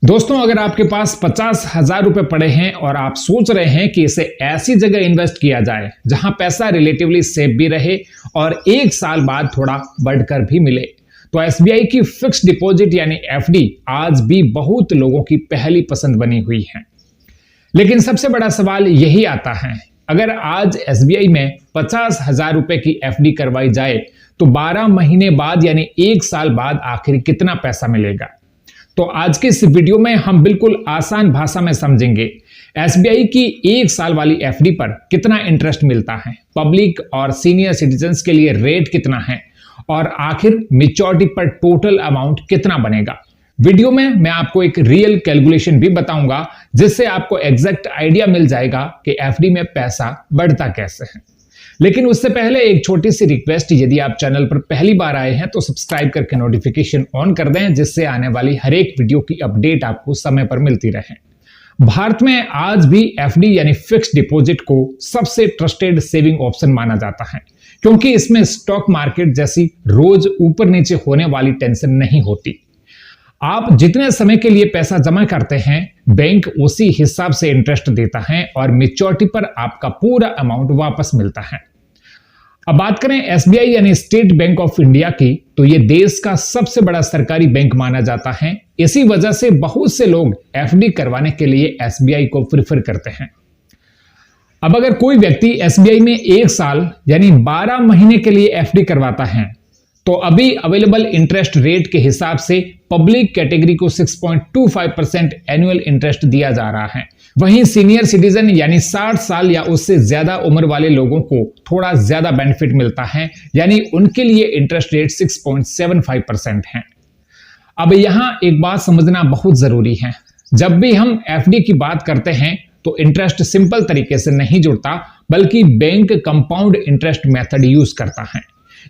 दोस्तों, अगर आपके पास 50,000 रुपए पड़े हैं और आप सोच रहे हैं कि इसे ऐसी जगह इन्वेस्ट किया जाए जहां पैसा रिलेटिवली सेफ भी रहे और 1 साल बाद थोड़ा बढ़कर भी मिले, तो एसबीआई की फिक्स्ड डिपॉजिट यानी एफडी आज भी बहुत लोगों की पहली पसंद बनी हुई है। लेकिन सबसे बड़ा सवाल यही आता है, अगर आज एसबीआई में 50,000 रुपए की एफडी करवाई जाए तो 12 महीने बाद यानी 1 साल बाद आखिर कितना पैसा मिलेगा। तो आज के इस वीडियो में हम बिल्कुल आसान भाषा में समझेंगे एसबीआई की 1 साल वाली एफडी पर कितना इंटरेस्ट मिलता है, पब्लिक और सीनियर सिटीजन्स के लिए रेट कितना है और आखिर मैच्योरिटी पर टोटल अमाउंट कितना बनेगा। वीडियो में मैं आपको एक रियल कैलकुलेशन भी बताऊंगा जिससे आपको एग्जैक्ट आइडिया मिल जाएगा कि एफडी में पैसा बढ़ता कैसे है। लेकिन उससे पहले एक छोटी सी रिक्वेस्ट, यदि आप चैनल पर पहली बार आए हैं तो सब्सक्राइब करके नोटिफिकेशन ऑन कर दें जिससे आने वाली हर एक वीडियो की अपडेट आपको समय पर मिलती रहे। भारत में आज भी एफडी यानी फिक्स्ड डिपॉजिट को सबसे ट्रस्टेड सेविंग ऑप्शन माना जाता है, क्योंकि इसमें स्टॉक मार्केट जैसी रोज ऊपर नीचे होने वाली टेंशन नहीं होती। आप जितने समय के लिए पैसा जमा करते हैं बैंक उसी हिसाब से इंटरेस्ट देता है और मैच्योरिटी पर आपका पूरा अमाउंट वापस मिलता है। अब बात करें एसबीआई यानी स्टेट बैंक ऑफ इंडिया की, तो यह देश का सबसे बड़ा सरकारी बैंक माना जाता है। इसी वजह से बहुत से लोग एफडी करवाने के लिए एसबीआई को प्रेफर करते हैं। अब अगर कोई व्यक्ति एसबीआई में 1 साल यानी 12 महीने के लिए एफडी करवाता है तो अभी अवेलेबल इंटरेस्ट रेट के हिसाब से पब्लिक कैटेगरी को 6.25% एनुअल इंटरेस्ट दिया जा रहा है। वहीं सीनियर सिटीजन यानी 60 साल या उससे ज्यादा उम्र वाले लोगों को थोड़ा ज्यादा बेनिफिट मिलता है, यानी उनके लिए इंटरेस्ट रेट 6.75% है। अब यहां एक बात समझना बहुत जरूरी है, जब भी हम एफडी की बात करते हैं तो इंटरेस्ट सिंपल तरीके से नहीं जुड़ता, बल्कि bank compound interest method use करता है।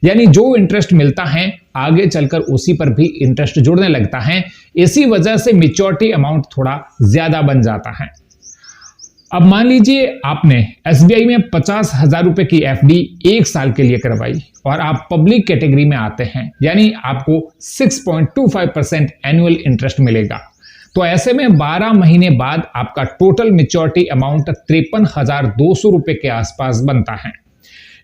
यानी जो इंटरेस्ट मिलता है आगे चलकर उसी पर भी इंटरेस्ट जुड़ने लगता है। इसी वजह से मैच्योरिटी अमाउंट थोड़ा ज्यादा बन जाता है। अब मान लीजिए आपने एसबीआई में 50,000 रुपए की एफडी 1 साल के लिए करवाई और आप पब्लिक कैटेगरी में आते हैं, यानी आपको 6.25% एनुअल इंटरेस्ट मिलेगा। तो ऐसे में 12 महीने बाद आपका टोटल मैच्योरिटी अमाउंट 53,200 रुपए के आसपास बनता है।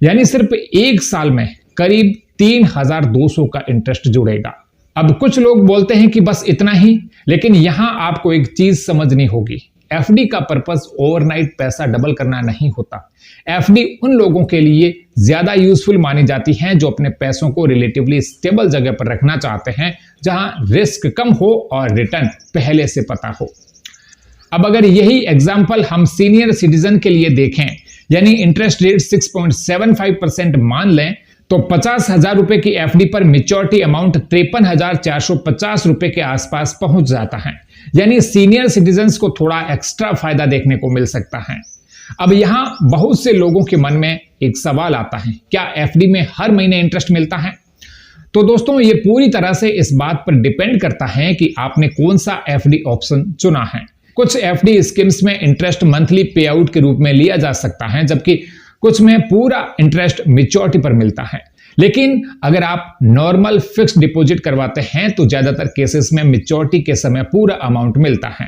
यानी सिर्फ 1 साल में करीब 3,200 का इंटरेस्ट जुड़ेगा। अब कुछ लोग बोलते हैं कि बस इतना ही, लेकिन यहां आपको एक चीज समझनी होगी, एफडी का पर्पस ओवरनाइट पैसा डबल करना नहीं होता। एफडी उन लोगों के लिए ज्यादा यूजफुल मानी जाती है जो अपने पैसों को रिलेटिवली स्टेबल जगह पर रखना चाहते हैं, जहां रिस्क कम हो और रिटर्न पहले से पता हो। अब अगर यही एग्जाम्पल हम सीनियर सिटीजन के लिए देखें, यानी इंटरेस्ट रेट 6.75% मान लें, तो 50,000 रुपए की एफडी पर मैच्योरिटी अमाउंट 53,450 रुपए के आसपास पहुंच जाता है। यानी सीनियर सिटीजन्स को थोड़ा एक्स्ट्रा फायदा देखने को मिल सकता है। अब यहां बहुत से लोगों के मन में एक सवाल आता है, क्या एफडी में हर महीने इंटरेस्ट मिलता है? तो दोस्तों, ये पूरी तरह से इस बात पर डिपेंड करता है कि आपने कौन सा एफडी ऑप्शन चुना है। कुछ एफडी स्कीम्स में इंटरेस्ट मंथली पे आउट के रूप में लिया जा सकता है, जबकि कुछ में पूरा इंटरेस्ट मैच्योरिटी पर मिलता है। लेकिन अगर आप नॉर्मल फिक्स्ड डिपॉजिट करवाते हैं तो ज्यादातर केसेस में मैच्योरिटी के समय पूरा अमाउंट मिलता है।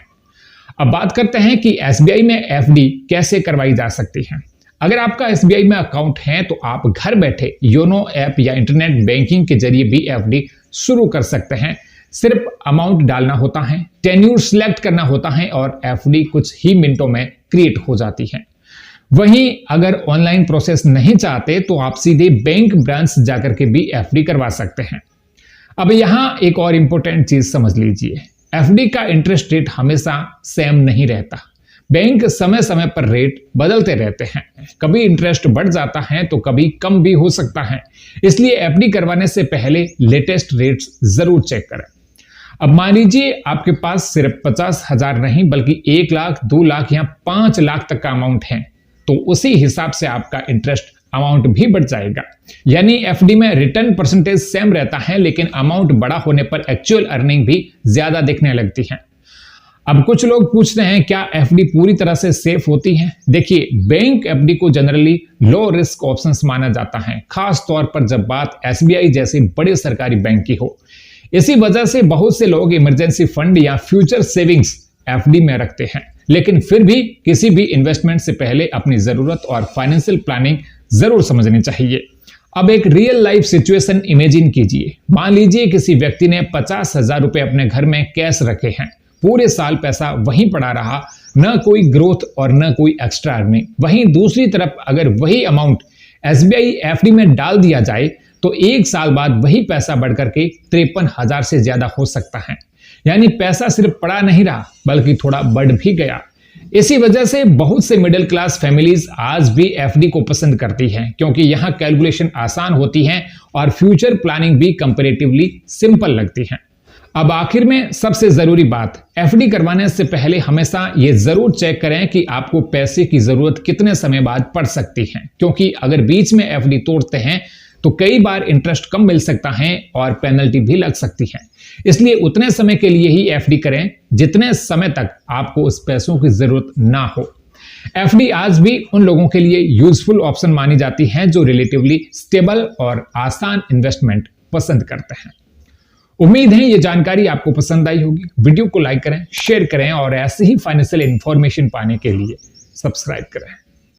अब बात करते हैं कि एसबीआई में एफडी कैसे करवाई जा सकती है। अगर आपका एसबीआई में अकाउंट है तो आप घर बैठे योनो ऐप या इंटरनेट बैंकिंग के जरिए भी एफडी शुरू कर सकते हैं। सिर्फ अमाउंट डालना होता है, टेन्यूर सिलेक्ट करना होता है और एफडी कुछ ही मिनटों में क्रिएट हो जाती है। वहीं अगर ऑनलाइन प्रोसेस नहीं चाहते तो आप सीधे बैंक ब्रांच जाकर के भी एफडी करवा सकते हैं। अब यहां एक और इंपॉर्टेंट चीज समझ लीजिए, एफडी का इंटरेस्ट रेट हमेशा सेम नहीं रहता। बैंक समय समय पर रेट बदलते रहते हैं, कभी इंटरेस्ट बढ़ जाता है तो कभी कम भी हो सकता है। इसलिए एफडी करवाने से पहले लेटेस्ट रेट्स जरूर चेक करें। अब मान लीजिए आपके पास सिर्फ 50,000 नहीं बल्कि 1 लाख, 2 लाख या 5 लाख तक का अमाउंट है, तो उसी हिसाब से आपका इंटरेस्ट अमाउंट भी बढ़ जाएगा। यानी एफडी में रिटर्न परसेंटेज सेम रहता है, लेकिन अमाउंट बड़ा होने पर एक्चुअल अर्निंग भी ज्यादा दिखने लगती है। अब कुछ लोग पूछते हैं, क्या एफडी पूरी तरह से सेफ होती है? देखिए, बैंक एफडी को जनरली लो रिस्क ऑप्शंस माना जाता है, खास तौर पर जब बात एसबीआई जैसे बड़े सरकारी बैंक की हो। इसी वजह से बहुत से लोग इमरजेंसी फंड या फ्यूचर सेविंग्स एफडी में रखते हैं, लेकिन फिर भी किसी भी इन्वेस्टमेंट से पहले अपनी जरूरत और फाइनेंशियल प्लानिंग जरूर समझनी चाहिए। अब एक रियल लाइफ सिचुएशन इमेजिन कीजिए। मान लीजिए किसी व्यक्ति ने 50,000 रुपए अपने घर में कैश रखे हैं। पूरे साल पैसा वहीं पड़ा रहा, न कोई ग्रोथ और न कोई एक्स्ट्रा अर्निंग। वहीं दूसरी तरफ अगर वही अमाउंट एसबीआई एफडी में डाल दिया जाए तो एक साल बाद वही पैसा बढ़कर के 53,000 से ज्यादा हो सकता है। यानी पैसा सिर्फ पड़ा नहीं रहा बल्कि थोड़ा बढ़ भी गया। इसी वजह से बहुत से मिडिल क्लास फैमिलीज आज भी एफडी को पसंद करती हैं, क्योंकि यहां कैलकुलेशन आसान होती है और फ्यूचर प्लानिंग भी कंपैरेटिवली सिंपल लगती है। अब आखिर में सबसे जरूरी बात, एफडी करवाने से पहले हमेशा यह जरूर चेक करें कि आपको पैसे की जरूरत कितने समय बाद पड़ सकती है, क्योंकि अगर बीच में एफडी तोड़ते हैं तो कई बार इंटरेस्ट कम मिल सकता है और पेनल्टी भी लग सकती है। इसलिए उतने समय के लिए ही एफडी करें जितने समय तक आपको उस पैसों की जरूरत ना हो। एफडी आज भी उन लोगों के लिए यूजफुल ऑप्शन मानी जाती है जो रिलेटिवली स्टेबल और आसान इन्वेस्टमेंट पसंद करते हैं। उम्मीद है ये जानकारी आपको पसंद आई होगी। वीडियो को लाइक करें, शेयर करें और ऐसे ही फाइनेंशियल इंफॉर्मेशन पाने के लिए सब्सक्राइब करें।